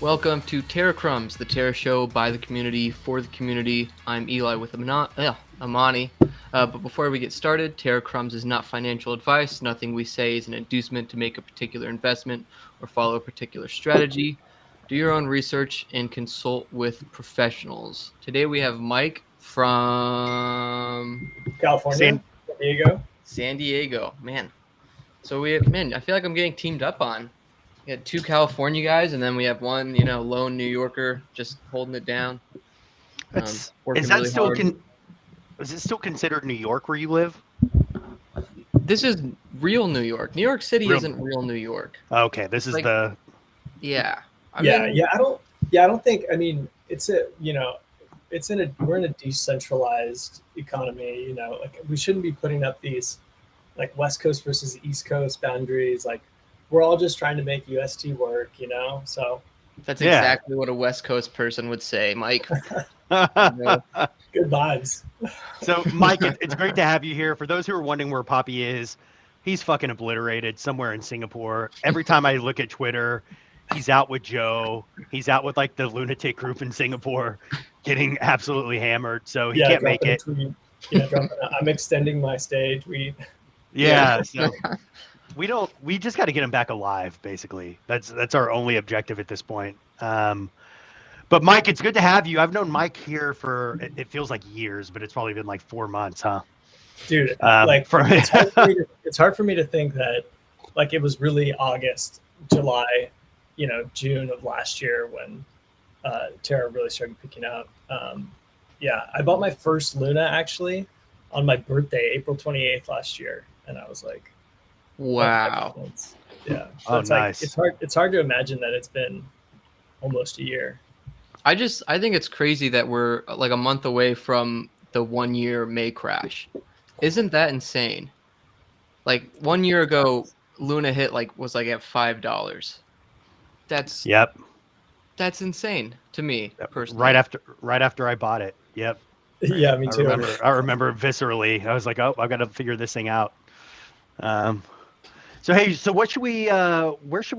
Welcome to Terra Crumbs, the Terra show by the community for the community. I'm Eli with Amani. But before we get started, Terra Crumbs is not financial advice. Nothing we say is an inducement to make a particular investment or follow a particular strategy. Do your own research and consult with professionals. Today we have Mike from California, San Diego. San Diego. Man. So I feel like I'm getting teamed up on. We had two California guys, and then we have one, lone New Yorker just holding it down, working Is that really still hard. is it still considered New York where you live? This is real New York. New York City isn't real New York. Okay, this is the yeah. I don't think. I mean, we're in a decentralized economy. Like we shouldn't be putting up these like West Coast versus East Coast boundaries. Like we're all just trying to make UST work. So that's exactly what a West Coast person would say, Mike. Good vibes. So, Mike, it's great to have you here. For those who are wondering where Poppy is, he's fucking obliterated somewhere in Singapore. Every time I look at Twitter, he's out with Joe. He's out with like the lunatic group in Singapore, getting absolutely hammered. So he can't make it. I'm extending my stay tweet. Yeah. So we just got to get him back alive. Basically, that's our only objective at this point. But Mike, it's good to have you. I've known Mike here for, it feels like years, but it's probably been like 4 months, huh? Dude, it's hard for me to think that like it was really August, July, June of last year when Terra really started picking up. I bought my first Luna actually on my birthday, April 28th last year. And I was like, wow. Yeah. So oh, nice. It's hard to imagine that it's been almost a year. I think it's crazy that we're like a month away from the 1 year May crash. Isn't that insane? Like 1 year ago, Luna was at $5. That's insane to me personally. Right after I bought it. Yep. Yeah, me too. I remember viscerally. I was like, oh, I've got to figure this thing out. So where should we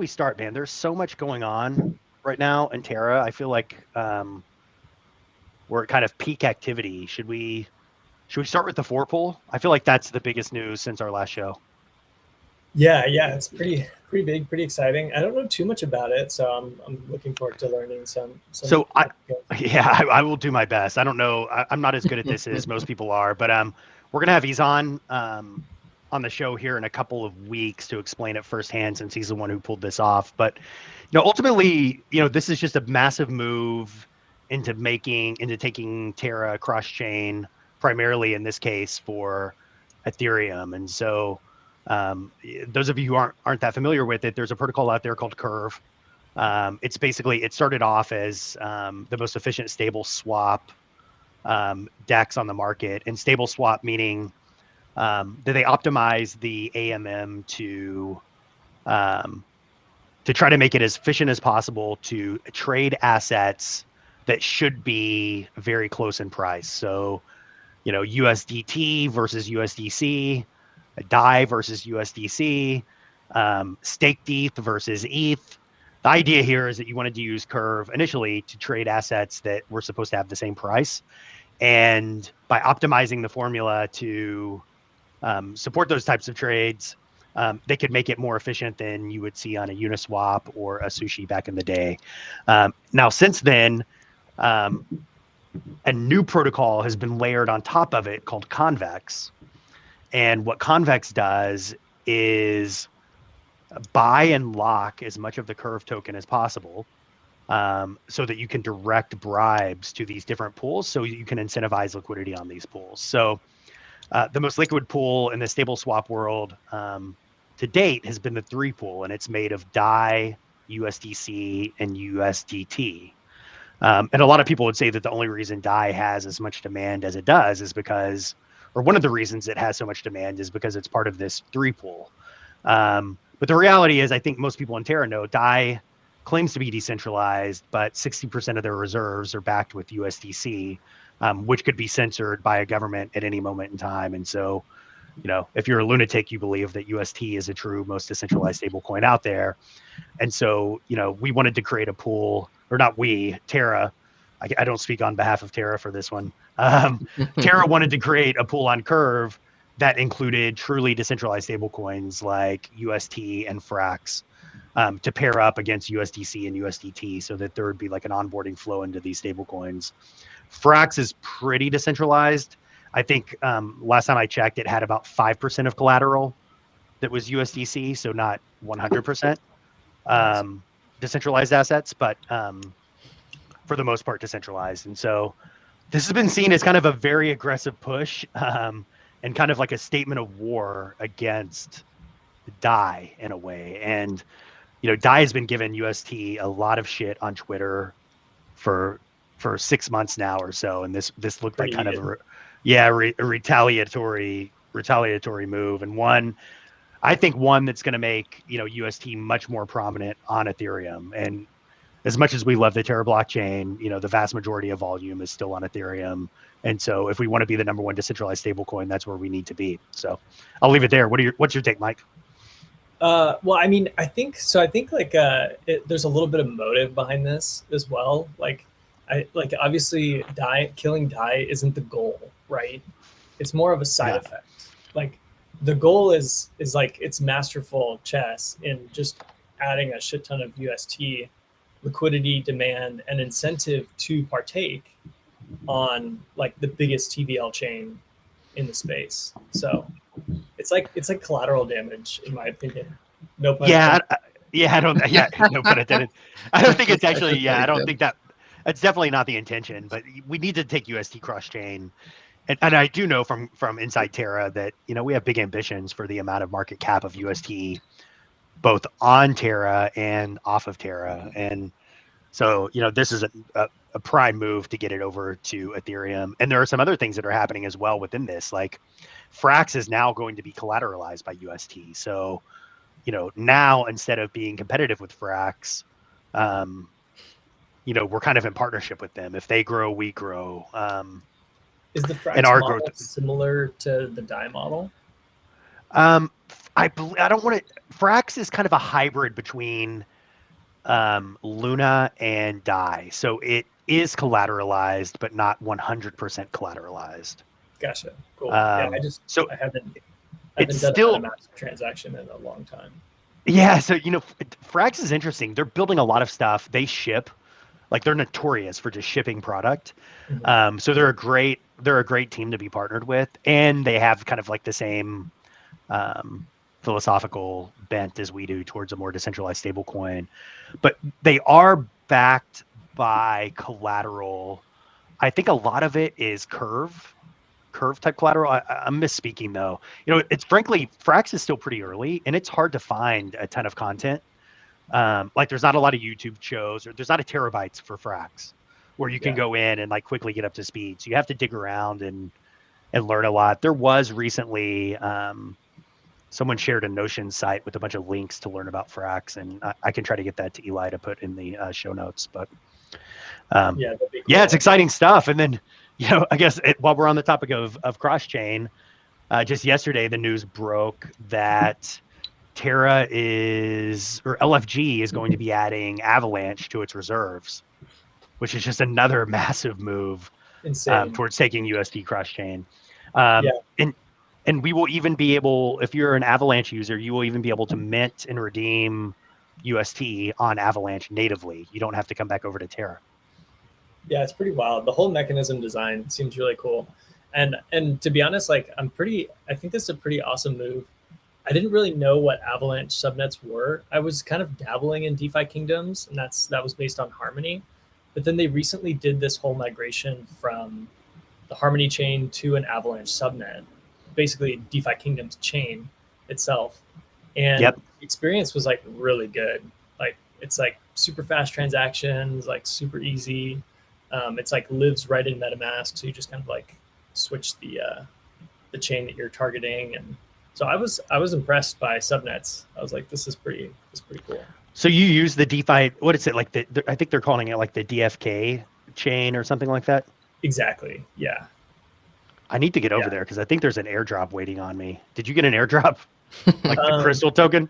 start, man? There's so much going on right now in Terra. I feel like we're at kind of peak activity. Should we start with the 4 pool? I feel like that's the biggest news since our last show. Yeah, it's pretty big, pretty exciting. I don't know too much about it, so I'm looking forward to learning some. So I will do my best. I don't know. I'm not as good at this as most people are, but we're gonna have Izan on the show here in a couple of weeks to explain it firsthand, since he's the one who pulled this off. But ultimately, this is just a massive move into taking Terra cross chain, primarily in this case for Ethereum. And so those of you who aren't that familiar with it, there's a protocol out there called Curve. It started off as the most efficient stable swap DEX on the market, and stable swap meaning that they optimize the AMM to try to make it as efficient as possible to trade assets that should be very close in price. So, USDT versus USDC, DAI versus USDC, staked ETH versus ETH. The idea here is that you wanted to use Curve initially to trade assets that were supposed to have the same price. And by optimizing the formula to support those types of trades, they could make it more efficient than you would see on a Uniswap or a Sushi back in the day. Now, since then, a new protocol has been layered on top of it called Convex. And what Convex does is buy and lock as much of the Curve token as possible, so that you can direct bribes to these different pools, so you can incentivize liquidity on these pools. So the most liquid pool in the stable swap world to date has been the 3 pool, and it's made of DAI, USDC, and USDT. And a lot of people would say that the only reason DAI has as much demand as it does is because, or one of the reasons it has so much demand is because it's part of this 3 pool. But the reality is, I think most people in Terra know DAI claims to be decentralized, but 60% of their reserves are backed with USDC, which could be censored by a government at any moment in time. And so if you're a lunatic, you believe that UST is a true most decentralized stablecoin out there. And so, we wanted to create a pool, or not we, Terra. I don't speak on behalf of Terra for this one. Terra wanted to create a pool on Curve that included truly decentralized stablecoins like UST and Frax to pair up against USDC and USDT so that there would be like an onboarding flow into these stablecoins. Frax is pretty decentralized. I think last time I checked, it had about 5% of collateral that was USDC, so not 100% decentralized assets, but for the most part decentralized. And so this has been seen as kind of a very aggressive push and kind of like a statement of war against DAI in a way. And, DAI has been giving UST a lot of shit on Twitter for 6 months now or so. And this looked Pretty like kind of a retaliatory move. And I think one that's going to make, UST much more prominent on Ethereum. And as much as we love the Terra blockchain, the vast majority of volume is still on Ethereum. And so if we want to be the number one decentralized stablecoin, that's where we need to be. So I'll leave it there. What's your take, Mike? Well, I mean, I think like there's a little bit of motive behind this as well. Like obviously killing DAI isn't the goal, right? It's more of a side effect. Like the goal is like it's masterful chess in just adding a shit ton of UST liquidity, demand, and incentive to partake on like the biggest TVL chain in the space. So it's like collateral damage, in my opinion. No pun intended. No pun intended. I don't think it's actually. I don't think that's definitely not the intention. But we need to take UST cross chain, and I do know from inside Terra that we have big ambitions for the amount of market cap of UST, both on Terra and off of Terra, and so this is a prime move to get it over to Ethereum. And there are some other things that are happening as well within this, like Frax is now going to be collateralized by UST. So, now instead of being competitive with Frax, we're kind of in partnership with them. If they grow, we grow. Is the Frax model growth similar to the DAI model? I don't want to. Frax is kind of a hybrid between Luna and DAI. So it is collateralized, but not 100% collateralized. Gotcha. Cool. I haven't done a massive transaction in a long time. Yeah. So, Frax is interesting. They're building a lot of stuff. They ship, like they're notorious for just shipping product. Mm-hmm. So they're a great team to be partnered with. And they have kind of like the same, philosophical bent as we do towards a more decentralized stablecoin, but they are backed by collateral. I think a lot of it is curve type collateral. I'm misspeaking though. It's frankly, Frax is still pretty early and it's hard to find a ton of content. Like there's not a lot of YouTube shows, or there's not a terabytes for Frax where you can go in and like quickly get up to speed. So you have to dig around and learn a lot. There was recently, someone shared a Notion site with a bunch of links to learn about Frax, and I can try to get that to Eli to put in the show notes. But that'd be cool. Yeah, it's exciting stuff. And then, I guess while we're on the topic of cross chain, just yesterday the news broke that Terra LFG is going to be adding Avalanche to its reserves, which is just another massive move towards taking USD cross chain. And we will even be able, if you're an Avalanche user, you will even be able to mint and redeem UST on Avalanche natively. You don't have to come back over to Terra. Yeah, it's pretty wild. The whole mechanism design seems really cool. And to be honest, like I think this is a pretty awesome move. I didn't really know what Avalanche subnets were. I was kind of dabbling in DeFi kingdoms, and that was based on Harmony. But then they recently did this whole migration from the Harmony chain to an Avalanche subnet, basically DeFi Kingdom's chain itself. And the experience was like really good. Like it's like super fast transactions, like super easy. It's like lives right in MetaMask. So you just kind of like switch the chain that you're targeting. And so I was impressed by subnets. I was like, this is pretty cool. So you use the DeFi, what is it? Like I think they're calling it like the DFK chain or something like that. Exactly. Yeah. I need to get over there because I think there's an airdrop waiting on me. Did you get an airdrop? Like the crystal token?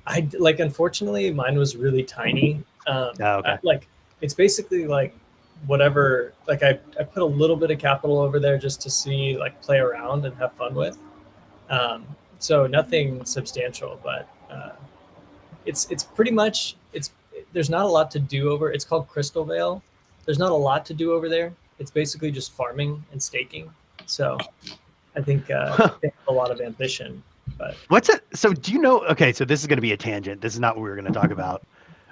Unfortunately, mine was really tiny. Okay. It's basically like whatever, like I put a little bit of capital over there just to see, like, play around and have fun with. So nothing substantial, but it's pretty much, there's not a lot to do over. It's called Crystal Vale. There's not a lot to do over there. It's basically just farming and staking. So I think they have a lot of ambition. But what's it? So do you know? Okay, so this is going to be a tangent. This is not what we were going to talk about.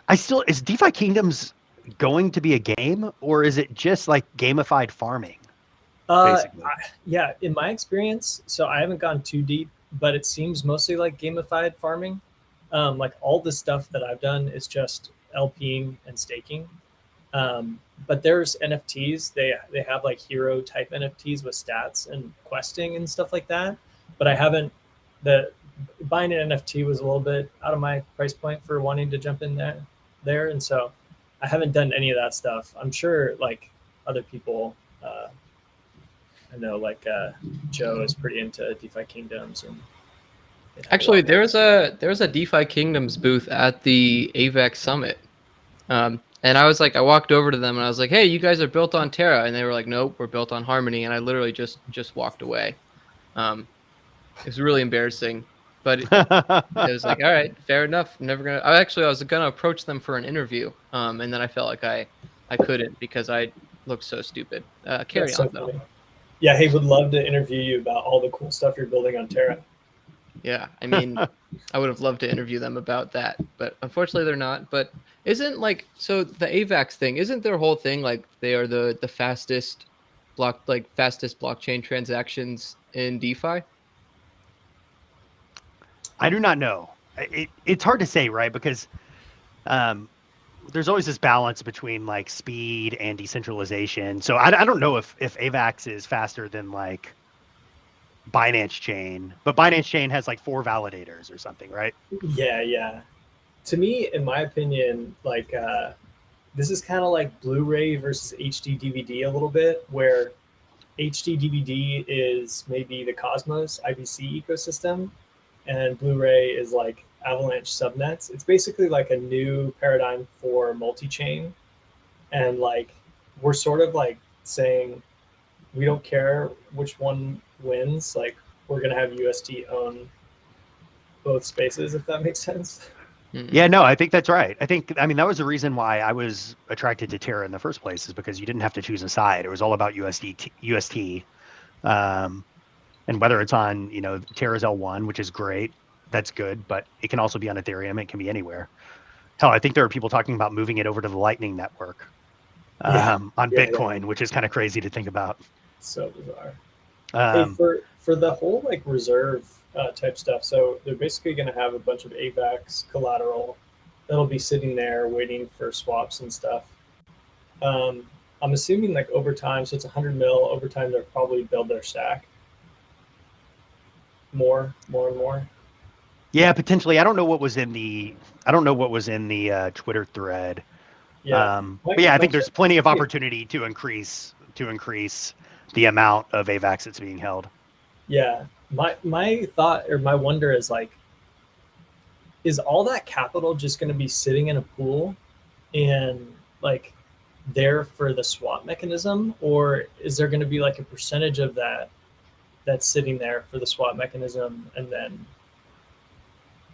Is DeFi Kingdoms going to be a game, or is it just like gamified farming? Yeah, in my experience, so I haven't gone too deep, but it seems mostly like gamified farming. Like all the stuff that I've done is just LPing and staking. But there's NFTs. They have like hero type NFTs with stats and questing and stuff like that. But I haven't. Buying an NFT was a little bit out of my price point for wanting to jump in there, and so I haven't done any of that stuff. I'm sure like other people. I know like Joe is pretty into DeFi Kingdoms, and actually there's a DeFi Kingdoms booth at the Avax Summit. And I walked over to them and I was like, hey, you guys are built on Terra. And they were like, nope, we're built on Harmony. And I literally just walked away. It was really embarrassing, but it was like, all right, fair enough. I was gonna approach them for an interview, and then I felt like I couldn't because I looked so stupid. Carry on though. Funny. Yeah, he would love to interview you about all the cool stuff you're building on Terra. Yeah, I mean, I would have loved to interview them about that, but unfortunately they're not. But isn't so the AVAX thing? Isn't their whole thing like they are the fastest blockchain transactions in DeFi? I do not know. It's hard to say, right? Because there's always this balance between like speed and decentralization. So I don't know if AVAX is faster than like Binance Chain, but Binance Chain has like 4 validators or something, right? Yeah. To me, in my opinion, like this is kind of like Blu-ray versus HD DVD a little bit, where HD DVD is maybe the Cosmos IBC ecosystem, and Blu-ray is like Avalanche subnets. It's basically like a new paradigm for multi-chain, and like we're sort of like saying we don't care which one wins. Like we're gonna have UST own both spaces, if that makes sense. Yeah, no, I think that's right. I mean, that was the reason why I was attracted to Terra in the first place, is because you didn't have to choose a side. It was all about UST. And whether it's on, Terra's L1, which is great, that's good, but it can also be on Ethereum. It can be anywhere. Hell, I think there are people talking about moving it over to the Lightning Network on Bitcoin, which is kind of crazy to think about. So bizarre. Hey, for the whole like reserve type stuff, so they're basically going to have a bunch of AVAX collateral that'll be sitting there waiting for swaps and stuff. I'm assuming like over time, so it's 100 mil over time, they'll probably build their stack more and more. Yeah, potentially. I don't know what was in the Twitter thread. Yeah. But yeah, I think there's plenty of opportunity to increase the amount of AVAX that's being held. Yeah. My thought, or my wonder is like, is all that capital just going to be sitting in a pool and like there for the swap mechanism, or is there going to be like a percentage of that that's sitting there for the swap mechanism? And then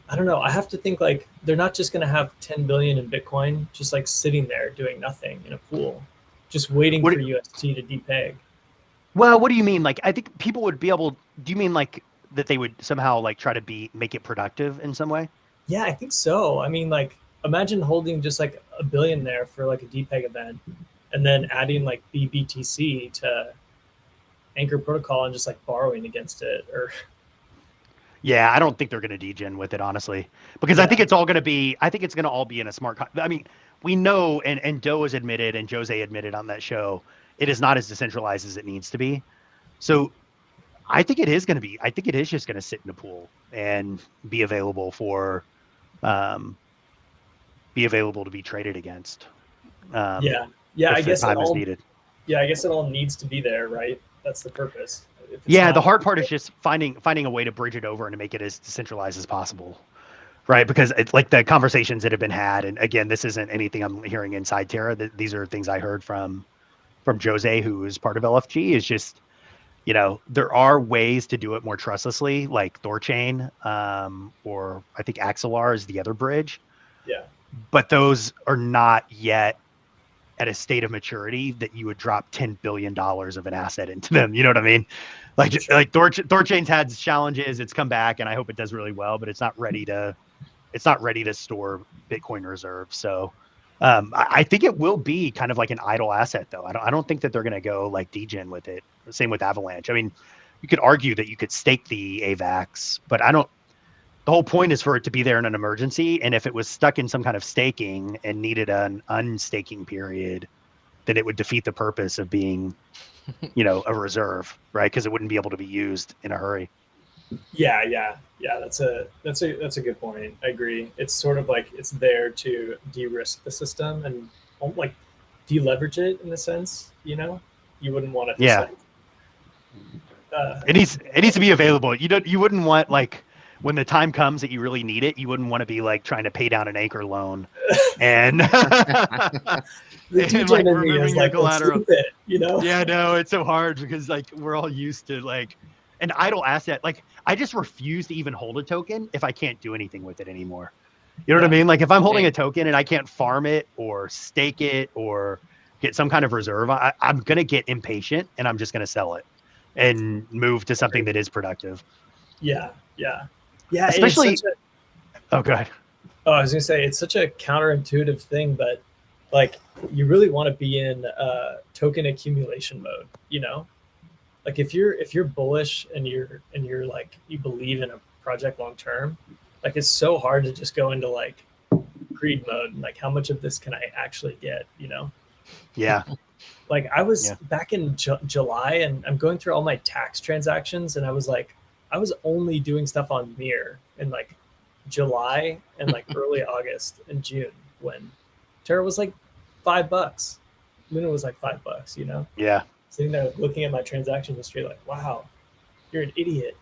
I don't know, I have to think like they're not just going to have 10 billion in Bitcoin just like sitting there doing nothing in a pool, just waiting for UST to depeg. Well, what do you mean? Like, I think people would be able. Do you mean like that they would somehow like try to make it productive in some way? Yeah, I think so. I mean, like, imagine holding just like a billion there for like a depeg event, and then adding like BBTC to Anchor Protocol and just like borrowing against it. Or yeah, I don't think they're going to degen with it, honestly, because I think it's all going to be. I think it's going to all be in a smart. I mean, we know, and Doe has admitted, and Jose admitted on that show, it is not as decentralized as it needs to be. So I think it is going to be. I think it is just going to sit in a pool and be available for, to be traded against. Yeah. I guess time is needed. Yeah, I guess it all needs to be there, right? That's the purpose. Yeah, the hard part is just finding a way to bridge it over and to make it as decentralized as possible, right? Because it's like the conversations that have been had, and again, this isn't anything I'm hearing inside Terra. These are things I heard from Jose, who is part of LFG. Is just, there are ways to do it more trustlessly, like Thorchain, or I think Axelar is the other bridge. Yeah. But those are not yet at a state of maturity that you would drop $10 billion of an asset into them. You know what I mean? Like Thorchain's had challenges. It's come back, and I hope it does really well, but it's not ready to store Bitcoin reserves. So I think it will be kind of like an idle asset, though. I don't think that they're going to go like degen with it. Same with Avalanche. I mean, you could argue that you could stake the AVAX, but the whole point is for it to be there in an emergency. And if it was stuck in some kind of staking and needed an unstaking period, then it would defeat the purpose of being, a reserve, right? Because it wouldn't be able to be used in a hurry. Yeah. That's a good point. I agree. It's sort of like it's there to de-risk the system and like deleverage it in a sense. You wouldn't want it. It needs to be available. You wouldn't want, like, when the time comes that you really need it, you wouldn't want to be like trying to pay down an anchor loan and the like removing your collateral. Yeah, no, it's so hard because like we're all used to like an idle asset. Like I just refuse to even hold a token if I can't do anything with it anymore. You know what I mean? Like if I'm holding a token and I can't farm it or stake it or get some kind of reserve, I'm gonna get impatient and I'm just gonna sell it and move to something that is productive. Yeah. Especially. Oh, go ahead. Oh, I was gonna say it's such a counterintuitive thing, but like you really want to be in token accumulation mode. Like if you're bullish and you're like you believe in a project long term, like it's so hard to just go into like greed mode and like how much of this can I actually get? Yeah. Like I was back in July and I'm going through all my tax transactions and I was only doing stuff on Mir in like July and like early August and June when Terra was like $5. Luna was like $5, Yeah. Sitting there looking at my transaction history like, wow, you're an idiot.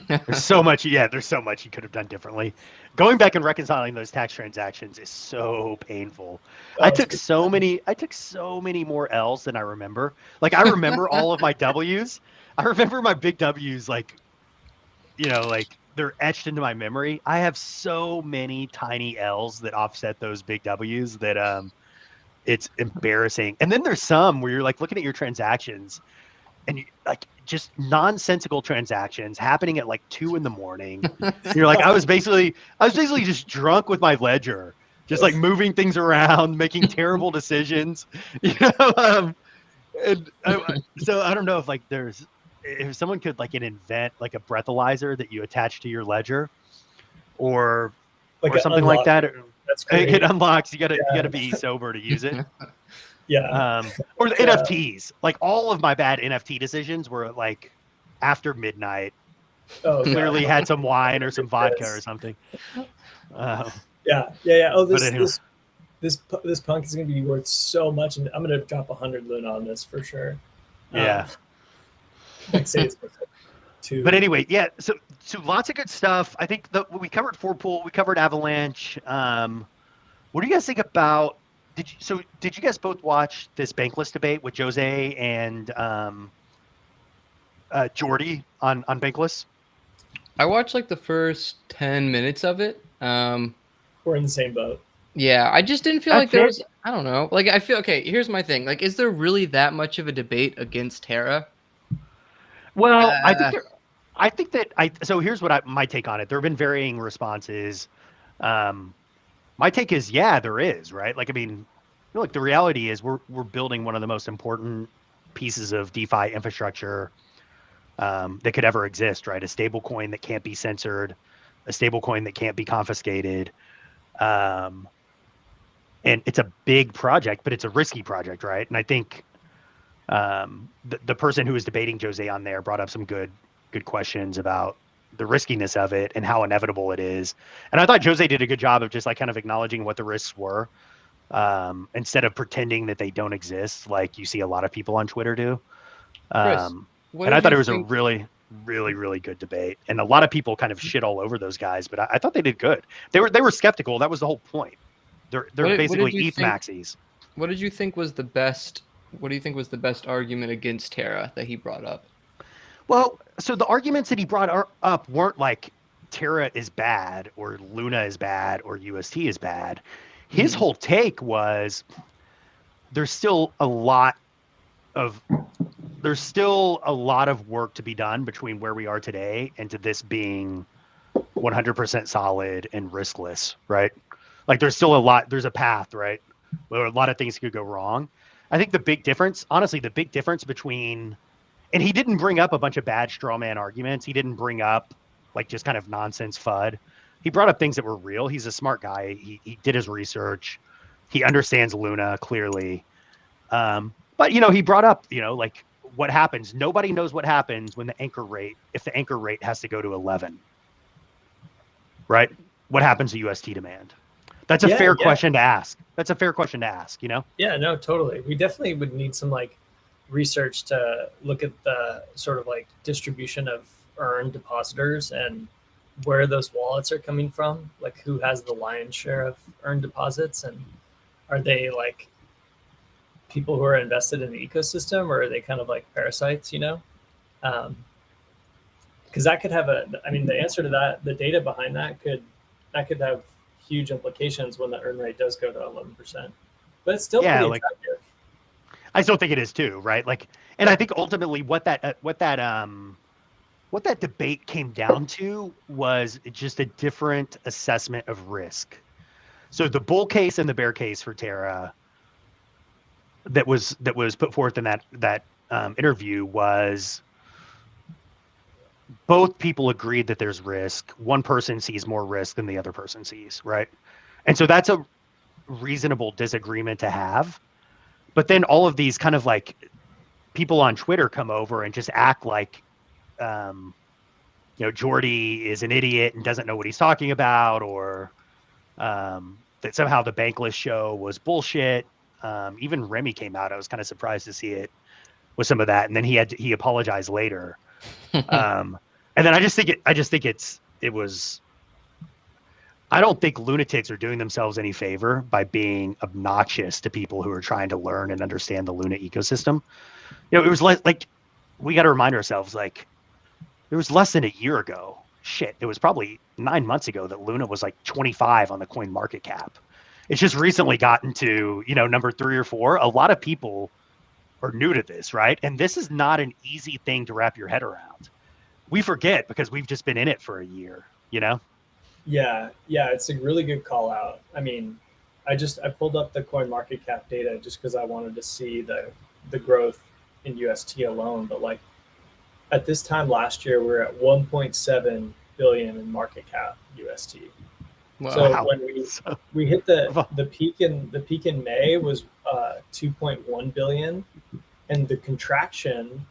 There's so much you could have done differently. Going back and reconciling those tax transactions is so painful. I took so many more L's than I remember. Like I remember all of my W's. I remember my big W's like they're etched into my memory. I have so many tiny L's that offset those big W's that it's embarrassing. And then there's some where you're like looking at your transactions and you like just nonsensical transactions happening at like 2 a.m. You're like, I was basically just drunk with my ledger, just like moving things around, making terrible decisions. So I don't know if like if someone could like invent like a breathalyzer that you attach to your ledger or something like that. That's great. It unlocks. You gotta be sober to use it. Yeah. Or the NFTs. Like all of my bad NFT decisions were like after midnight. Clearly had some wine or some vodka or something. Yeah. Oh, this punk is gonna be worth so much, and I'm gonna drop 100 Luna on this for sure. Yeah. Like say it's worth 2. But anyway, yeah. So lots of good stuff. I think we covered Forpool, we covered Avalanche. What do you guys think about? Did you guys both watch this Bankless debate with Jose and Jordy on Bankless? I watched like the first 10 minutes of it. We're in the same boat. Yeah, I just didn't feel like there was. I don't know. Like I feel okay. Here's my thing. Like, is there really that much of a debate against Terra? Well, so here's what my take on it. There have been varying responses. My take is, yeah, there is, right? Like, I mean, look, the reality is we're building one of the most important pieces of DeFi infrastructure that could ever exist, right? A stable coin that can't be censored, a stable coin that can't be confiscated. And it's a big project, but it's a risky project, right? And I think the person who was debating Jose on there brought up some good questions about the riskiness of it and how inevitable it is. And I thought Jose did a good job of just like kind of acknowledging what the risks were instead of pretending that they don't exist, like you see a lot of people on Twitter do. What And I did thought you it was a think? really, really, really good debate. And a lot of people kind of shit all over those guys, but I thought they did good. They were skeptical. That was the whole point. They're What did basically you ETH think? maxis. What did you think was the best? What do you think was the best argument against Terra that he brought up? Well, so the arguments that he brought up weren't like Terra is bad or Luna is bad or UST is bad. His Mhm. whole take was there's still a lot of there's still a lot of work to be done between where we are today and to this being 100% solid and riskless, right? Like there's still there's a path, right? Where a lot of things could go wrong. I think the big difference, honestly, the big difference between, and he didn't bring up a bunch of bad straw man arguments. He didn't bring up like just kind of nonsense FUD. He brought up things that were real. He's a smart guy. He did his research. He understands Luna clearly. But he brought up, like what happens. Nobody knows what happens when if the anchor rate has to go to 11, right? What happens to UST demand? That's a fair question to ask. Yeah, no, totally. We definitely would need some like research to look at the sort of like distribution of earned depositors and where those wallets are coming from, like who has the lion's share of earned deposits, and are they like people who are invested in the ecosystem, or are they kind of like parasites, because that could have the answer to that, the data behind that could have huge implications when the earn rate does go to 11%, but it's still pretty attractive. I still think it is too, right? Like, and I think ultimately what that debate came down to was just a different assessment of risk. So the bull case and the bear case for Terra that was put forth in that interview was both people agreed that there's risk. One person sees more risk than the other person sees, right? And so that's a reasonable disagreement to have. But then all of these kind of like people on Twitter come over and just act like, Jordy is an idiot and doesn't know what he's talking about, or that somehow the Bankless show was bullshit. Even Remy came out. I was kind of surprised to see it with some of that. And then he apologized later. And then I just think it was, I don't think lunatics are doing themselves any favor by being obnoxious to people who are trying to learn and understand the Luna ecosystem. It was like, we got to remind ourselves, like, it was less than a year ago. Shit, it was probably 9 months ago that Luna was like 25 on the coin market cap. It's just recently gotten to, number 3 or 4. A lot of people are new to this, right? And this is not an easy thing to wrap your head around. We forget because we've just been in it for a year, Yeah, it's a really good call out. I mean, I pulled up the coin market cap data just because I wanted to see the growth in UST alone. But like at this time last year, we were at 1.7 billion in market cap UST. Wow. So when we hit the peak in May was 2.1 billion, and the contraction,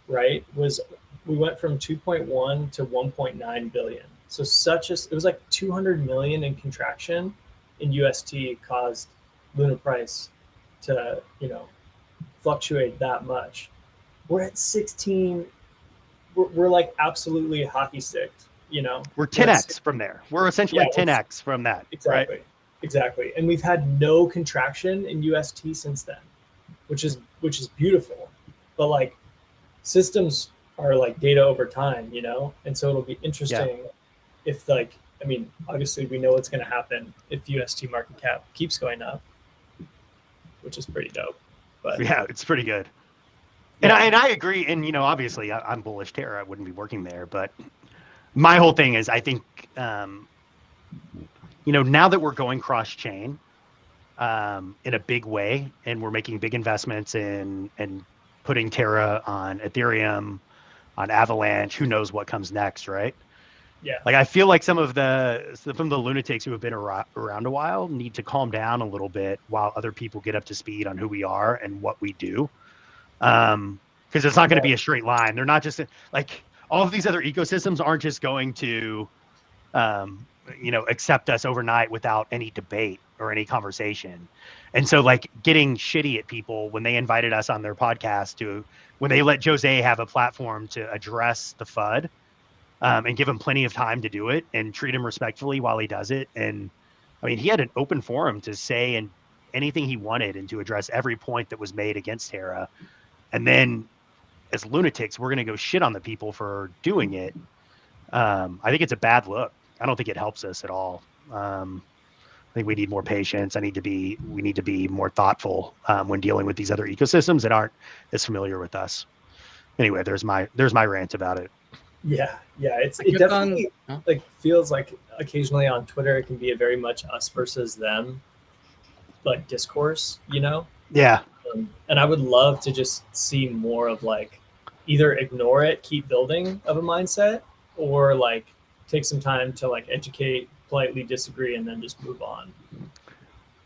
right, was we went from 2.1 to 1.9 billion. So it was like 200 million in contraction in UST caused Luna price to, fluctuate that much. We're at 16. We're like absolutely hockey sticked, We're 10x from there. We're essentially 10x from that. Exactly. Right? Exactly. And we've had no contraction in UST since then, which is beautiful. But like systems are like data over time, and so it'll be interesting if obviously we know what's going to happen if UST market cap keeps going up, which is pretty dope. But yeah, it's pretty good. Yeah. And I agree. And, obviously I'm bullish Terra. I wouldn't be working there, but my whole thing is, I think, now that we're going cross chain in a big way, and we're making big investments and putting Terra on Ethereum, on Avalanche, who knows what comes next, right? Yeah. Like, I feel like some of the lunatics who have been around a while need to calm down a little bit while other people get up to speed on who we are and what we do. Because it's not going to be a straight line. They're not just like, all of these other ecosystems aren't just going to, accept us overnight without any debate or any conversation. And so like getting shitty at people when they invited us on their podcast to when they let Jose have a platform to address the FUD, and give him plenty of time to do it and treat him respectfully while he does it. And I mean, he had an open forum to say and anything he wanted and to address every point that was made against Terra. And then as lunatics, we're going to go shit on the people for doing it. I think it's a bad look. I don't think it helps us at all. I think we need more patience. We need to be more thoughtful when dealing with these other ecosystems that aren't as familiar with us. Anyway, there's my rant about it. Yeah. It definitely like feels like occasionally on Twitter it can be a very much us versus them like discourse, you know? Yeah. And I would love to just see more of like either ignore it, keep building of a mindset, or like take some time to like educate, politely disagree, and then just move on.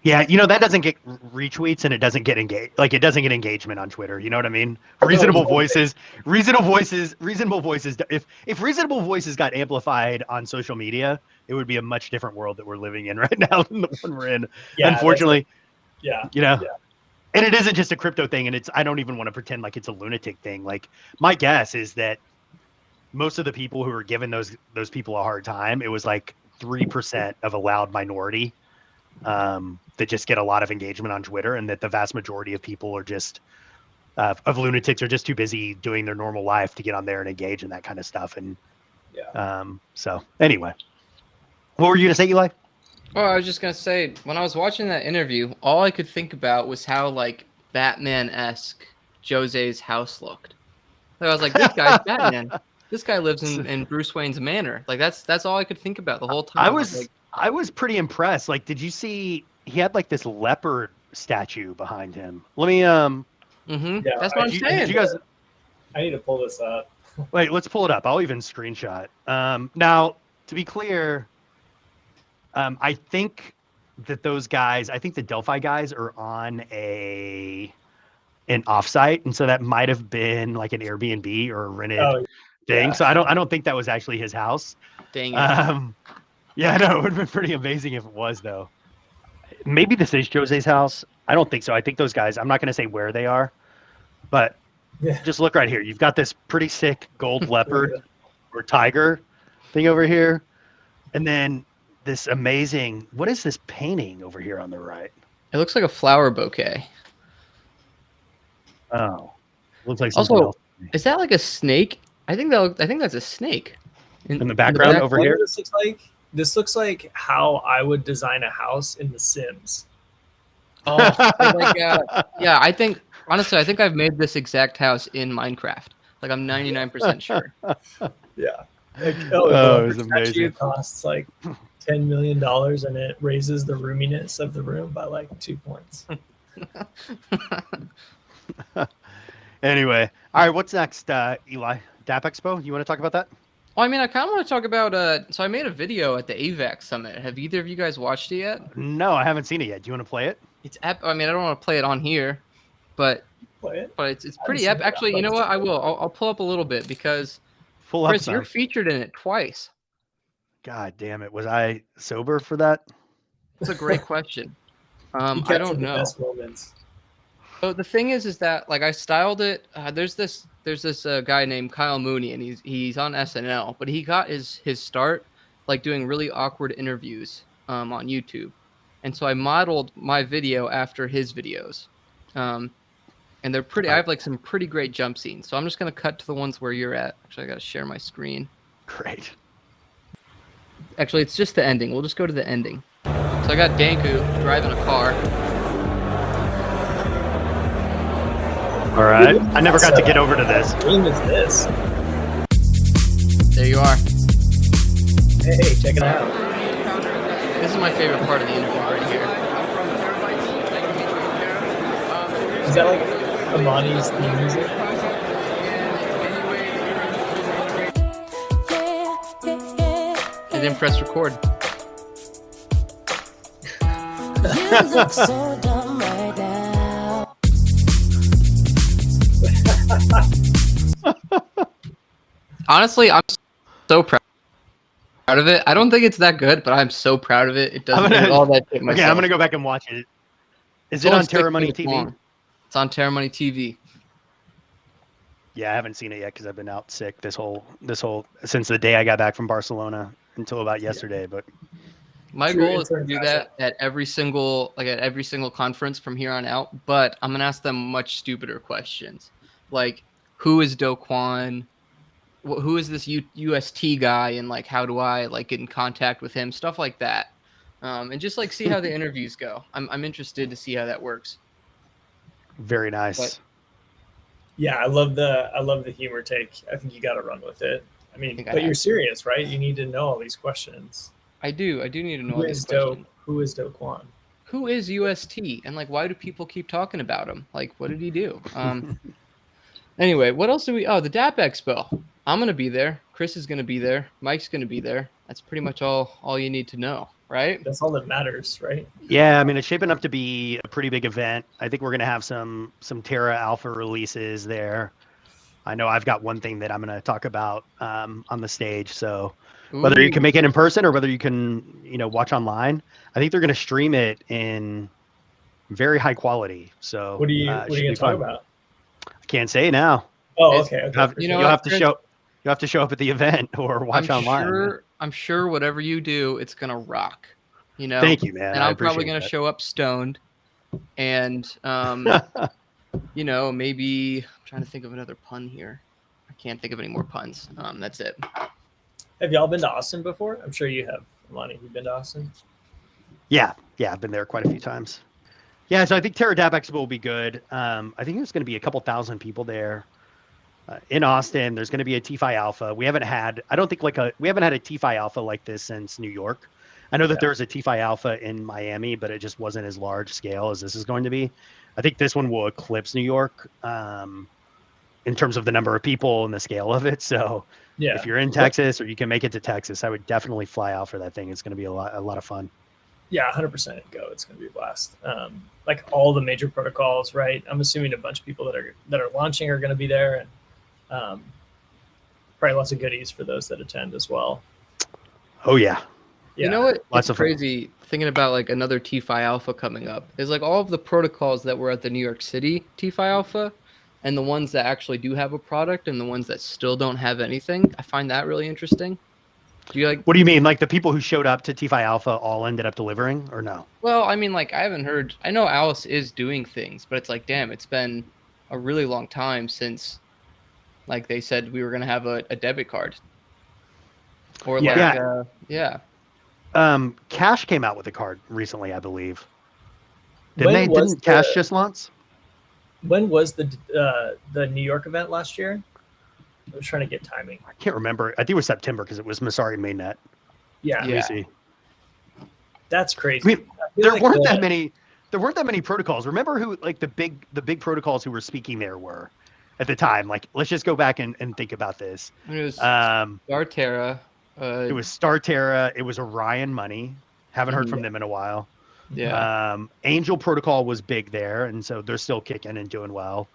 Yeah, you know, that doesn't get retweets and it doesn't get it doesn't get engagement on Twitter. You know what I mean? Reasonable voices. If reasonable voices got amplified on social media, it would be a much different world that we're living in right now than the one we're in. Yeah, unfortunately. Yeah. You know. Yeah. And it isn't just a crypto thing, and I don't even want to pretend like it's a lunatic thing. Like, my guess is that most of the people who were giving those people a hard time, it was like 3% of a loud minority that just get a lot of engagement on Twitter, and that the vast majority of people are just of lunatics are just too busy doing their normal life to get on there and engage in that kind of stuff. And so anyway, what were you gonna say, Eli? Oh, I was just gonna say, when I was watching that interview, all I could think about was how like Batman-esque Jose's house looked. Like, I was like, this guy's Batman. This guy lives in Bruce Wayne's manor. Like that's all I could think about the whole time. I was pretty impressed. Like, did you see he had like this leopard statue behind him? Let me that's what I'm saying. Did you guys? I need to pull this up. Wait, let's pull it up. I'll even screenshot. Now, to be clear, I think that those guys, I think the Delphi guys are on an offsite, and so that might have been like an Airbnb or a rented thing. Yeah. So I don't think that was actually his house. Dang it. Yeah, no, it would have been pretty amazing if it was, though. Maybe this is Jose's house. I don't think so. I think those guys, I'm not going to say where they are, but just look right here. You've got this pretty sick gold leopard or tiger thing over here. And then this amazing, what is this painting over here on the right? It looks like a flower bouquet. Oh, looks like something else. Is that like a snake? I think that's a snake. In the background over here? This looks like how I would design a house in The Sims. Oh, yeah. I think I've made this exact house in Minecraft. Like, I'm 99% sure. Yeah. Like, it was amazing. It costs like $10 million, and it raises the roominess of the room by like 2 points. Anyway, all right. What's next, Eli? DAPP Expo? You want to talk about that? Well, I mean, I kind of want to talk about. So I made a video at the Avax Summit. Have either of you guys watched it yet? No, I haven't seen it yet. Do you want to play it? It's I mean, I don't want to play it on here, but it's pretty epic. Actually, you know what? I will. I'll pull up a little bit because Chris, you're featured in it twice. God damn it! Was I sober for that? That's a great question. I don't know. Best moments. So the thing is that like I styled it. There's this guy named Kyle Mooney, and he's on SNL, but he got his start like doing really awkward interviews on YouTube, and so I modeled my video after his videos, and they're pretty. I have like some pretty great jump scenes, so I'm just gonna cut to the ones where you're at. Actually, I gotta share my screen. Great. Actually, it's just the ending. We'll just go to the ending. So I got Danku driving a car. All right. I never got to get over to this. What game is this? There you are. Hey, check it out. This is my favorite part of the interview right here. Is that like Amani's theme music? I didn't press record. You look so dumb right now. Honestly, I'm so proud of it. I don't think it's that good, but I'm so proud of it. It doesn't do all that shit myself. Okay, I'm gonna go back and watch it. Is it on Terra Money TV? It's on Terra Money TV. Yeah, I haven't seen it yet because I've been out sick this whole since the day I got back from Barcelona until about yesterday. But My True goal is to intern do facet. that at every single conference from here on out. But I'm gonna ask them much stupider questions, like who is Do Kwon? Who is this UST guy, and like how do I like get in contact with him? Stuff like that, and just like see how the interviews go. I'm interested to see how that works. very But nice. Yeah, I love the humor take. I think you got to run with it. I mean, think I but have you're to. serious, right? You need to know all these questions. I do need to know Who all these is Do? questions. Who is Do Kwon? Who is UST, and like why do people keep talking about him? Like what did he do? Anyway, what else do we? Oh, the DAPP Expo. I'm gonna be there. Chris is gonna be there. Mike's gonna be there. That's pretty much all you need to know, right? That's all that matters, right? Yeah, I mean, it's shaping up to be a pretty big event. I think we're going to have some Terra Alpha releases there. I know I've got one thing that I'm going to talk about on the stage. So whether you can make it in person or whether you can, watch online, I think they're going to stream it in very high quality. So What are you should going be to talk fun. about? I can't say now. Oh, It's- okay. You know You'll what, have to Chris? show. You have to show up at the event or watch online. I'm sure whatever you do, it's gonna rock. Thank you, man. And I I'm probably appreciate gonna that. show up stoned, and maybe I'm trying to think of another pun here. I can't think of any more puns. That's it. Have y'all been to Austin before? I'm sure you have. Lonnie, have you been to Austin? Yeah, I've been there quite a few times. Yeah, so I think Terra DAPP Expo will be good. I think there's going to be a couple thousand people there in Austin. There's going to be a TeFi Alpha. We haven't had a TeFi Alpha like this since New York. I know that there's a TeFi Alpha in Miami, but it just wasn't as large scale as this is going to be. I think this one will eclipse New York in terms of the number of people and the scale of it. So Yeah. if you're in Texas or you can make it to Texas, I would definitely fly out for that thing. It's going to be a lot of fun. Yeah, 100% go. It's going to be a blast. Like all the major protocols, right? I'm assuming a bunch of people that are launching are going to be there, and probably lots of goodies for those that attend as well. Oh yeah. Yeah. You know what? Lots It's of fun. crazy thinking about like another TeFi Alpha coming up. Is like all of the protocols that were at the New York City TeFi Alpha, and the ones that actually do have a product, and the ones that still don't have anything. I find that really interesting. Do you like? What do you mean? Like the people who showed up to TeFi Alpha all ended up delivering, or no? Well, I mean, like I haven't heard. I know Alice is doing things, but it's like, damn, it's been a really long time since, like they said we were gonna have a debit card. Or Yeah. yeah. Cash came out with a card recently, I believe. When was Didn't Cash just launch? When was the New York event last year? I was trying to get timing. I can't remember. I think it was September because it was Masari mainnet. Yeah, Let me see. that's crazy. I mean, I feel there like weren't that many. There weren't that many protocols. Remember who like the big protocols who were speaking there were at the time. Like, let's just go back and think about this. I mean, it was It Terra. It was Star Terra. It was Orion Money. Haven't heard from Yeah. them in a while. Yeah. Angel Protocol was big there, and so they're still kicking and doing well.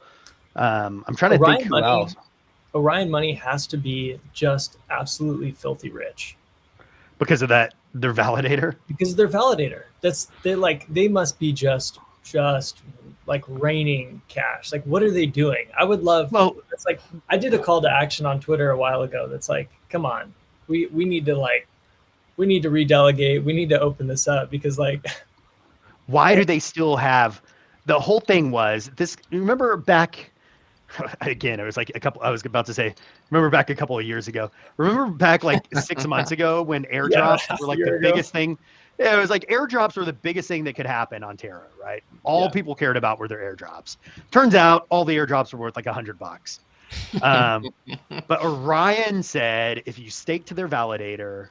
I'm trying to Orion think who Money, else. Orion Money has to be just absolutely filthy rich Because of that, their validator. because they're validator. They must be just like raining cash. Like, what are they doing? I would love. Well, It's like I did a call to action on Twitter a while ago. That's like, come on, we need to redelegate. We need to open this up because like. why do they still have the whole thing was this? Remember back again, it was like I was about to say, remember back a couple of years ago. Remember back like 6 months ago when airdrops were like the biggest thing. Yeah, it was like airdrops were the biggest thing that could happen on Terra, right? All people cared about were their airdrops. Turns out all the airdrops were worth like $100. But Orion said if you stake to their validator,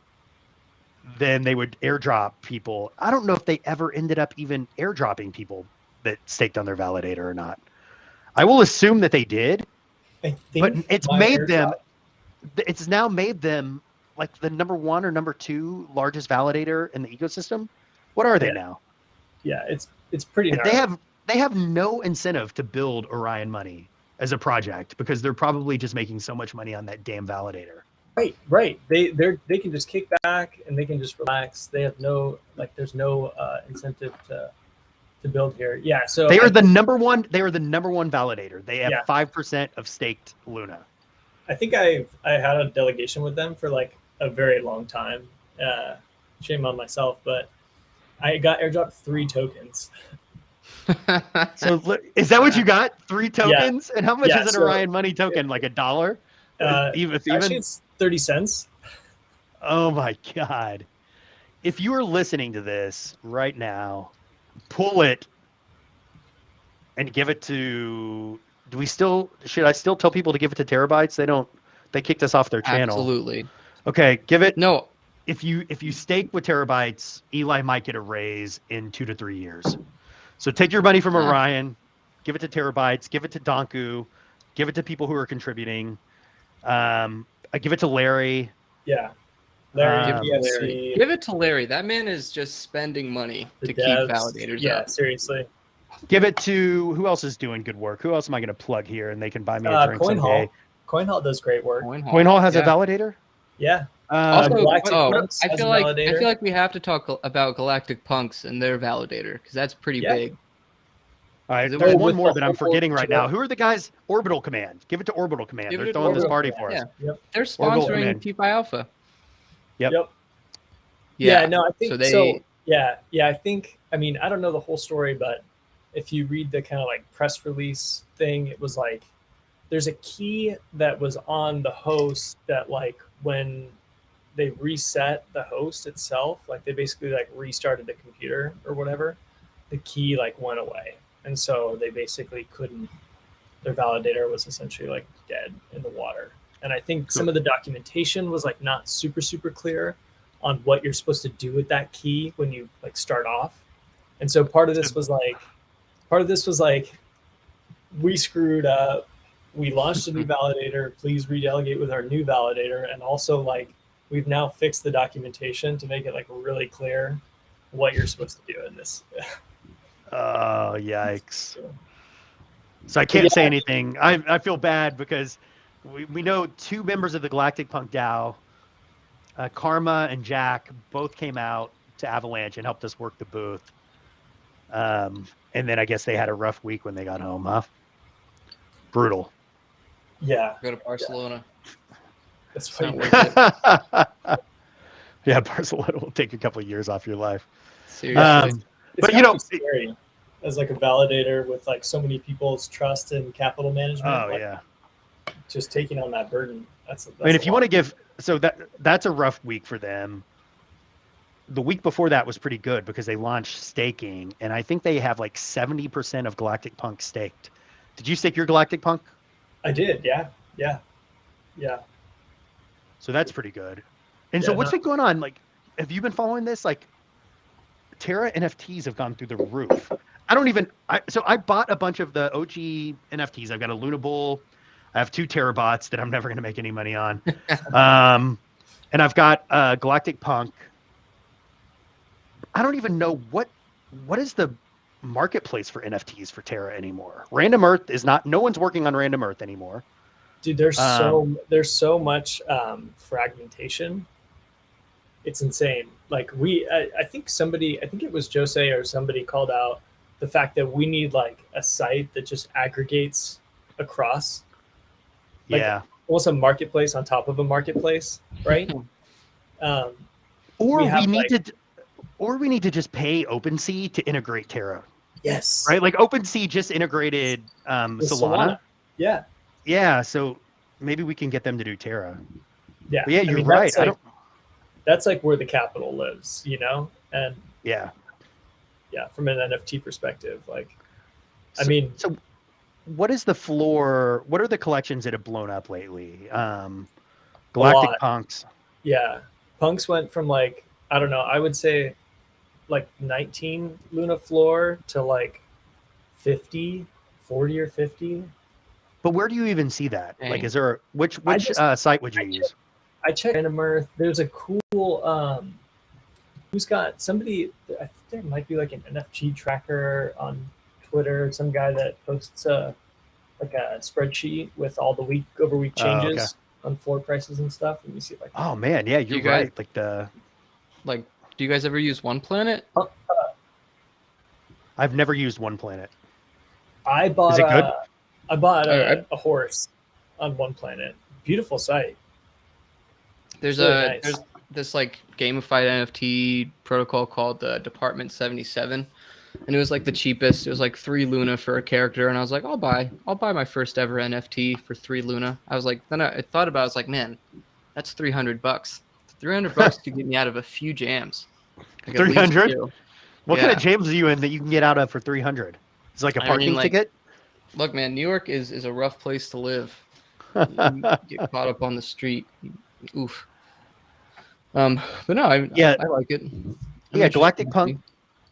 then they would airdrop people. I don't know if they ever ended up even airdropping people that staked on their validator or not. I will assume that they did, but it's now made them like the number 1 or number 2 largest validator in the ecosystem. What are they now? Yeah, it's pretty. And they have no incentive to build Orion Money as a project because they're probably just making so much money on that damn validator. Right. They can just kick back and they can just relax. They have no there's no incentive to build here. Yeah, so They are the number one. They are the number one validator. They have Yeah. 5% of staked Luna. I think I had a delegation with them for like a very long time. Shame on myself, but I got airdropped 3 tokens. So is that what you got? 3 tokens? And how much Yeah, is an so- Orion money token? Like $1? Even Actually, it's 30 cents. Oh my God. If you are listening to this right now, pull it and give it to, should I still tell people to give it to Terabytes? They kicked us off their channel. Absolutely. Okay, give it. No, If you stake with Terabytes, Eli might get a raise in 2 to 3 years. So take your money from Orion, give it to Terabytes, give it to Donku, give it to people who are contributing. I give it to Larry. Yeah. Larry, Larry. Give it to Larry. That man is just spending money to keep validators up. Seriously. Give it to who else is doing good work? Who else am I going to plug here and they can buy me a drink someday? CoinHall does great work. CoinHall has a validator? Yeah. Also, Galactic I Punks has feel a like validator. we have to talk about Galactic Punks and their validator because that's pretty big. All right, Is it there's with one the more that I'm whole forgetting right channel? now. Who are the guys? Orbital Command. Give it to Orbital Command. Give They're it to throwing this Orbital party Command. for us. They're Orbital sponsoring Command. TeFi Alpha. Yep. Yeah, no, I think So so. Yeah, I think, I mean, I don't know the whole story, but if you read the kind of like press release thing, it was like there's a key that was on the host that like when they reset the host itself, like they basically like restarted the computer or whatever, the key like went away. And so they basically couldn't, their validator was essentially like dead in the water. And I think some of the documentation was like not super clear on what you're supposed to do with that key when you like start off. And so part of this was like we screwed up. We launched a new validator. Please redelegate with our new validator. And also like we've now fixed the documentation to make it like really clear what you're supposed to do in this. Oh, yikes. So I can't say anything. I feel bad because we know 2 members of the Galactic Punk DAO, Karma and Jack, both came out to Avalanche and helped us work the booth. And then I guess they had a rough week when they got home, huh? Brutal. Yeah. Go to Barcelona. That's It's not funny. worth it. Yeah, Barcelona will take a couple of years off your life. Seriously. But you know, scary as like a validator with like so many people's trust and capital management. Oh like, yeah. Just taking on that burden. That's I mean, if you want to give, so that's a rough week for them. The week before that was pretty good because they launched staking, and I think they have like 70% of Galactic Punk staked. Did you stake your Galactic Punk? I did. Yeah. So that's pretty good. And so what's been going on? Like, have you been following this? Like, Terra NFTs have gone through the roof. So I bought a bunch of the OG NFTs. I've got a Luna Bull. I have 2 Terabots that I'm never going to make any money on. And I've got Galactic Punk. I don't even know what is the marketplace for NFTs for Terra anymore. Random Earth is not, no one's working on Random Earth anymore. Dude, there's so much fragmentation. It's insane. Like I think it was Jose or somebody called out the fact that we need like a site that just aggregates across. Like, almost a marketplace on top of a marketplace, right? Or we need to just pay OpenSea to integrate Terra. Yes. Right? Like OpenSea just integrated Solana. Yeah. Yeah, so maybe we can get them to do Terra. Yeah. But yeah, you're right. That's like where the capital lives, you know? And yeah, from an NFT perspective, like, so what is the floor? What are the collections that have blown up lately? Galactic Punks. Yeah. Punks went from like, I don't know, I would say like 19 Luna floor to like 40 or 50. But where do you even see that? Dang. Like, is there which site would you use? I checked Random Earth. There's a cool who's got somebody, I think there might be like an NFT tracker on Twitter, some guy that posts like a spreadsheet with all the week over week changes on floor prices and stuff. Let me see if I can. Oh man, yeah, you're right. Like do you guys ever use One Planet? I've never used One Planet. I bought Is it good? a horse on One Planet. Beautiful site. There's It's really nice. there's this like gamified NFT protocol called the Department 77, and it was like the cheapest. It was like 3 Luna for a character, and I was like, I'll buy my first ever NFT for 3 Luna. I was like, then I thought about it, I was like, man, that's $300. $300 to get me out of a few jams. Like 300? What kind Yeah. of jams are you in that you can get out of for 300? It's like a I parking mean, like, ticket. Look, man, New York is a rough place to live. You get caught up on the street. Oof. But no, I like it. Yeah, Galactic Punk.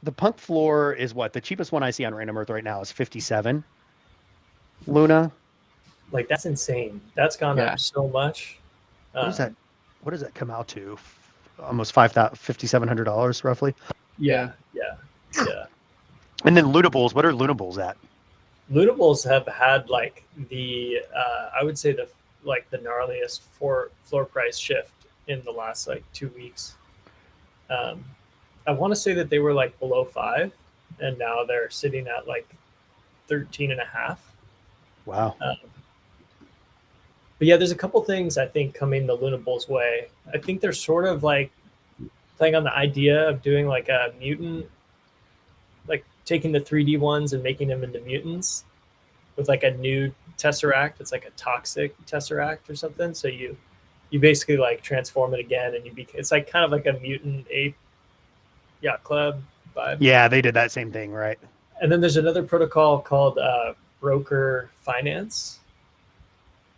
The Punk floor is what? The cheapest one I see on Random Earth right now is 57 Luna. Like, that's insane. That's gone up so much. What is that? What does that come out to? Almost $5,700 roughly. Yeah. And then Lunables. What are Lunables at? Lunables have had like the I would say the gnarliest floor price shift in the last like 2 weeks. I want to say that they were like below 5, and now they're sitting at like 13.5. Wow. But yeah, there's a couple things I think coming the Lunables way. I think they're sort of like playing on the idea of doing like a mutant, like taking the 3D ones and making them into mutants with like a new Tesseract. It's like a toxic Tesseract or something. So you basically like transform it again, and it's like kind of like a mutant ape yacht club vibe. Yeah, they did that same thing, right? And then there's another protocol called Broker Finance.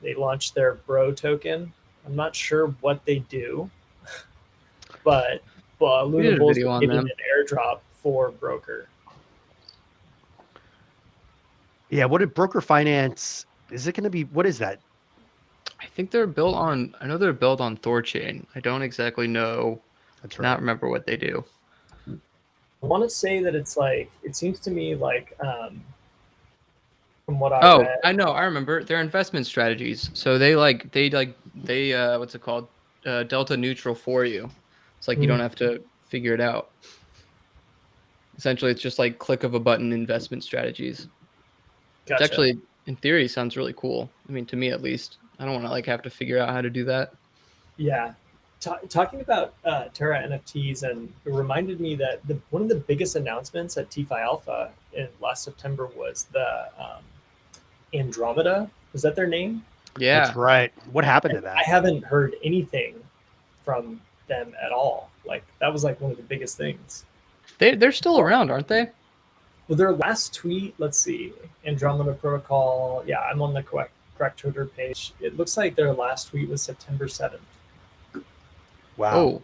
They launched their Bro token. I'm not sure what they do, but Lunables is giving an airdrop for Broker. Yeah, what did Broker Finance? Is it going to be? What is that? I think they're built on. I know they're built on Thorchain. I don't exactly know. That's right. Not remember what they do. I want to say that it's like, it seems to me like from what I read. I know. I remember. They're investment strategies. So they what's it called? Delta neutral for you. It's like you don't have to figure it out. Essentially, it's just like click of a button investment strategies. Gotcha. It's actually, in theory, sounds really cool. I mean, to me at least. I don't want to like have to figure out how to do that. Yeah. Talking about Terra NFTs, and it reminded me that one of the biggest announcements at TeFi Alpha in last September was the Andromeda. Was that their name? Yeah. That's right. What happened to that? I haven't heard anything from them at all. Like, that was like one of the biggest things. They're still around, aren't they? Well, their last tweet, let's see, Andromeda Protocol. Yeah, I'm on the correct Twitter page. It looks like their last tweet was September 7th. Wow. Oh.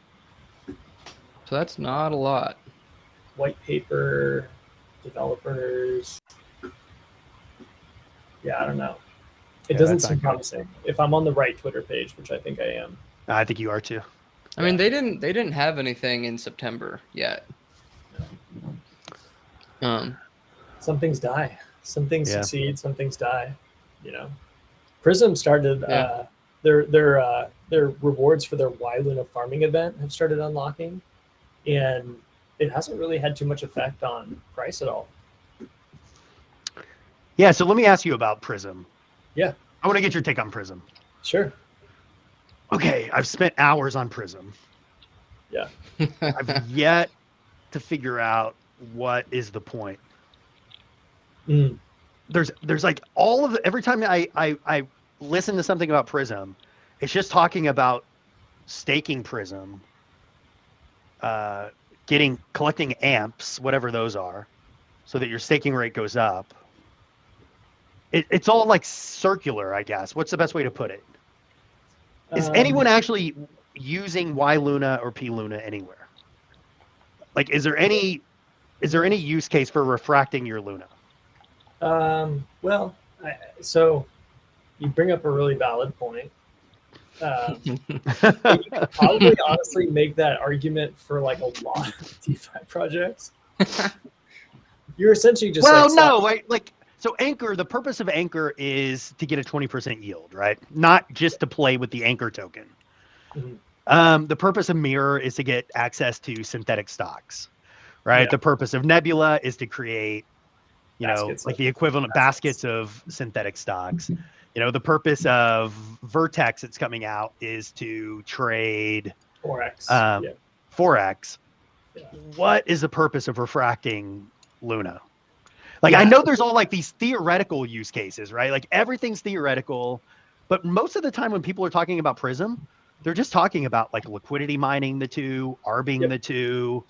So that's not a lot. White paper, developers. Yeah, I don't know. It doesn't seem promising. If I'm on the right Twitter page, which I think I am. I think you are too. I mean, they didn't have anything in September yet. Some things die. Some things succeed. Some things die. You know, Prism started their rewards for their Y Luna farming event have started unlocking, and it hasn't really had too much effect on price at all. Yeah. So let me ask you about Prism. Yeah. I want to get your take on Prism. Sure. Okay, I've spent hours on Prism. Yeah. I've yet to figure out what is the point. There's like all of every time I listen to something about Prism, it's just talking about staking Prism, collecting amps, whatever those are, so that your staking rate goes up. It's all like circular, I guess. What's the best way to put it? Is anyone actually using Y Luna or P Luna anywhere? Like, is there any use case for refracting your Luna? Well, so you bring up a really valid point. You could probably honestly make that argument for like a lot of DeFi projects. You're essentially just so Anchor, the purpose of Anchor is to get a 20% yield, right? Not just to play with the Anchor token. Mm-hmm. The purpose of Mirror is to get access to synthetic stocks. right? Yeah. The purpose of Nebula is to create, Baskets like of the equivalent assets. baskets of synthetic stocks. The purpose of Vertex that's coming out is to trade Forex. Um, Yeah. Forex. Yeah. What is the purpose of refracting Luna? Like, Yeah. I know there's all like these theoretical use cases, right? Like everything's theoretical, but most of the time when people are talking about Prism, they're just talking about like liquidity mining the two, arbing Yep. the two,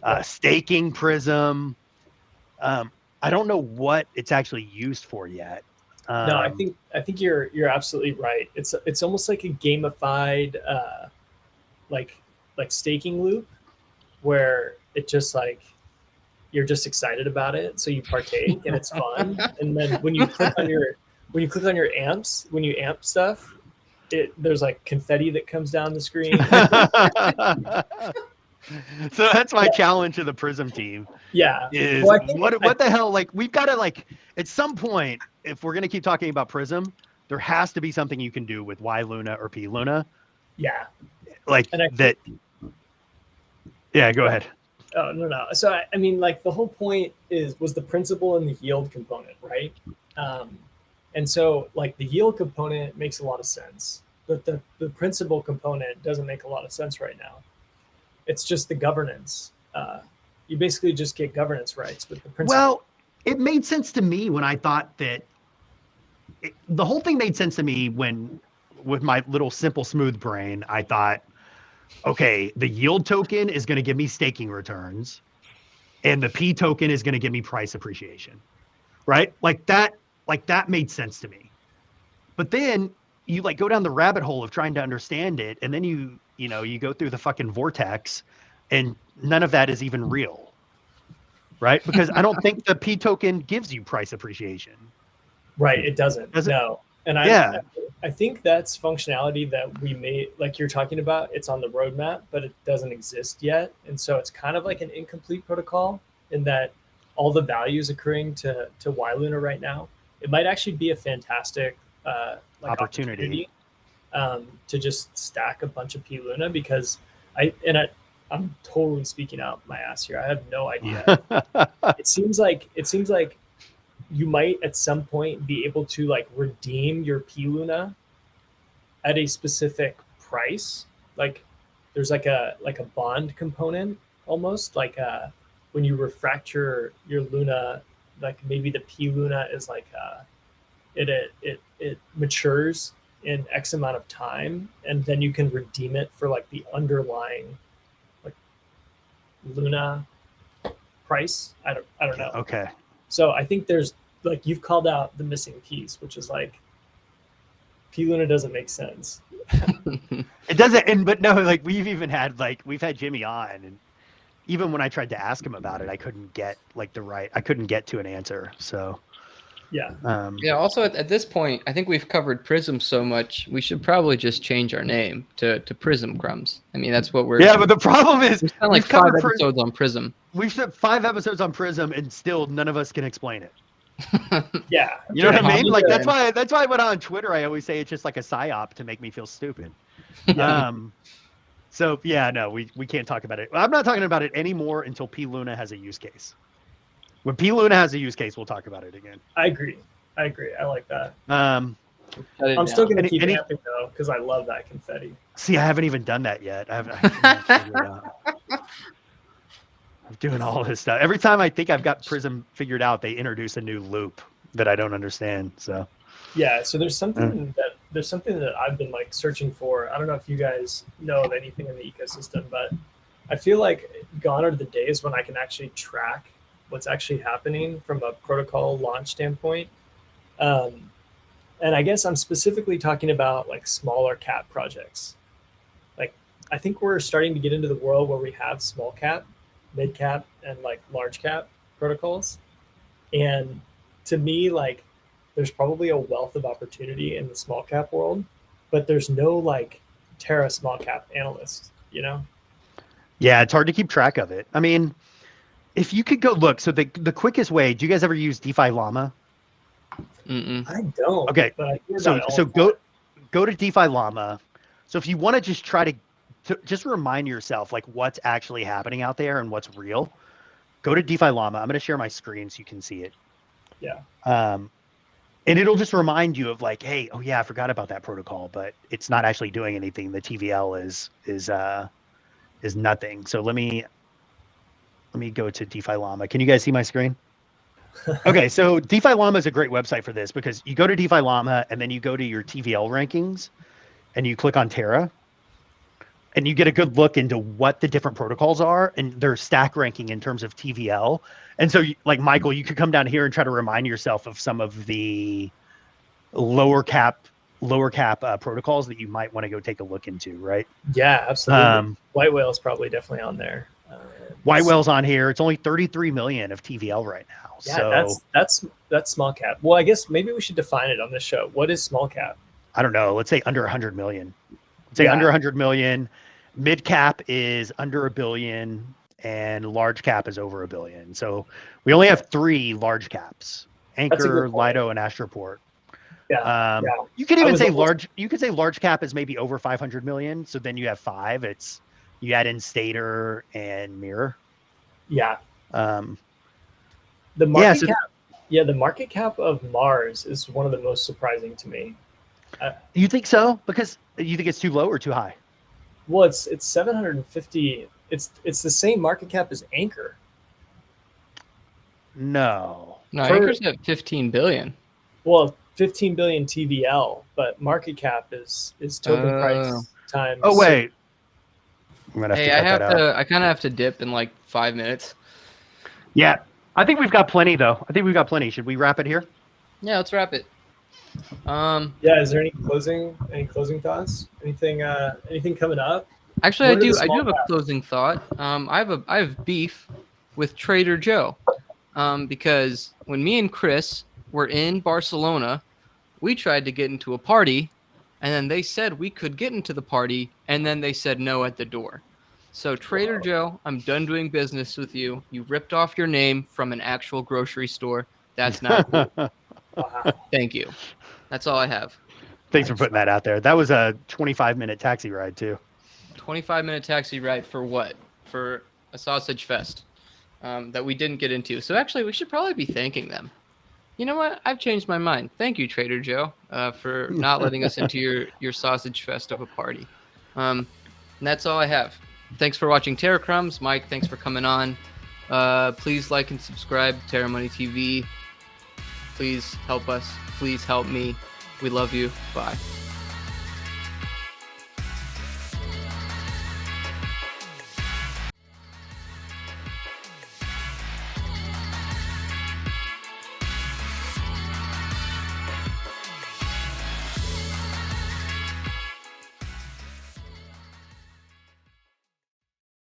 Yep. staking Prism. I don't know what it's actually used for yet. No, I think you're absolutely right. It's almost like a gamified like staking loop where it just like you're just excited about it, so you partake and it's fun. And then when you click on your amps, when you amp stuff, there's like confetti that comes down the screen. So that's my challenge to the Prism team. Yeah. Is Well, I think- what the hell? Like, we've got to, like, at some point, if we're gonna keep talking about Prism, there has to be something you can do with Y Luna or P Luna. Yeah. Like And I that. Yeah, go ahead. Oh, no. So I mean, like the whole point was the principal and the yield component, right? And so like the yield component makes a lot of sense, but the principal component doesn't make a lot of sense right now. It's just the governance. You basically just get governance rights with the principal. Well, it made sense to me when I thought that the whole thing made sense to me when, with my little simple smooth brain, I thought, okay, the yield token is going to give me staking returns and the P token is going to give me price appreciation, right? Like that made sense to me. But then you like go down the rabbit hole of trying to understand it. And then you go through the fucking vortex and none of that is even real, right? Because I don't think the P token gives you price appreciation. Right. It doesn't. Does it? No. And I think that's functionality that we made, like you're talking about. It's on the roadmap, but it doesn't exist yet. And so it's kind of like an incomplete protocol in that all the value is occurring to Y Luna right now. It might actually be a fantastic opportunity to just stack a bunch of P Luna, because I'm totally speaking out my ass here. I have no idea. It seems like you might at some point be able to like redeem your P Luna at a specific price. Like there's like a bond component almost, like when you refract your Luna, like maybe the P Luna is like it matures in X amount of time, and then you can redeem it for like the underlying like Luna price. I don't know. Okay. So I think there's like, you've called out the missing piece, which is like P Luna doesn't make sense. It doesn't. But no, like we've had Jimmy on, and even when I tried to ask him about it, I couldn't get to an answer. So yeah. Yeah. Also, at this point, I think we've covered Prism so much, we should probably just change our name to Prism Crumbs. I mean, that's what we're. Yeah, but the problem is we've spent like 5 episodes on Prism. We've spent 5 episodes on Prism, and still none of us can explain it. Yeah. You know what I mean? Like that's why I went on Twitter. I always say it's just like a psyop to make me feel stupid. So yeah, no, we can't talk about it. I'm not talking about it anymore until P Luna has a use case. When P Luna has a use case, we'll talk about it again. I agree. I like that. I'm still going to keep amping though, because I love that confetti. See, I haven't even done that yet. I'm doing all this stuff. Every time I think I've got Prism figured out, they introduce a new loop that I don't understand. So yeah, so there's something that I've been like searching for. I don't know if you guys know of anything in the ecosystem, but I feel like gone are the days when I can actually track what's actually happening from a protocol launch standpoint. And I guess I'm specifically talking about like smaller cap projects. Like I think we're starting to get into the world where we have small cap, mid cap, and like large cap protocols. And to me, like there's probably a wealth of opportunity in the small cap world, but there's no like Terra small cap analyst, you know? Yeah, it's hard to keep track of it. I mean, if you could go look, so the quickest way, do you guys ever use DeFi Llama? Mm-mm. I don't. Okay, but I hear so about it all go to DeFi Llama. So if you want to just try to just remind yourself like what's actually happening out there and what's real, go to DeFi Llama. I'm going to share my screen so you can see it. Yeah. And it'll just remind you of like, hey, oh yeah, I forgot about that protocol, but it's not actually doing anything. The TVL is nothing. So let me go to DeFi Llama. Can you guys see my screen? Okay, so DeFi Llama is a great website for this because you go to DeFi Llama and then you go to your TVL rankings and you click on Terra and you get a good look into what the different protocols are and their stack ranking in terms of TVL. And so like Michael, you could come down here and try to remind yourself of some of the lower cap protocols that you might want to go take a look into, right? Yeah, absolutely. White Whale is probably definitely on there. White Whale's on here. It's only 33 million of TVL right now. Yeah, so that's small cap. Well, I guess maybe we should define it on this show. What is small cap? I don't know. Let's say under 100 million. Under 100 million. Mid cap is under $1 billion, and large cap is over $1 billion. So we only have 3 large caps: Anchor, Lido, and Astroport. Yeah. You could even say large. You could say large cap is maybe over 500 million. So then you have 5. You add in Stater and Mirror. Yeah. The market cap of Mars is one of the most surprising to me. You think so? Because you think it's too low or too high? Well, it's 750. It's the same market cap as Anchor. No, Anchor's at 15 billion. Well, 15 billion TVL, but market cap is token price times. Oh wait. Hey, I kind of have to dip in like 5 minutes. Yeah, I think we've got plenty though. Should we wrap it here? Yeah, let's wrap it. Yeah, is there any closing thoughts? Anything coming up? Actually, I do have a closing thought. I have beef with Trader Joe, because when me and Chris were in Barcelona, we tried to get into a party, and then they said we could get into the party, and then they said no at the door. So Trader Joe, I'm done doing business with you. You ripped off your name from an actual grocery store. That's not cool. Wow. Thank you. That's all I have. Thanks for putting that out there. That was a 25-minute taxi ride too. 25-minute taxi ride for what? For a sausage fest that we didn't get into. So actually, we should probably be thanking them. You know what? I've changed my mind. Thank you, Trader Joe, for not letting us into your sausage fest of a party. And that's all I have. Thanks for watching Terra Crumbs. Mike, thanks for coming on. Please like and subscribe to Terra Money TV. Please help us. Please help me. We love you. Bye.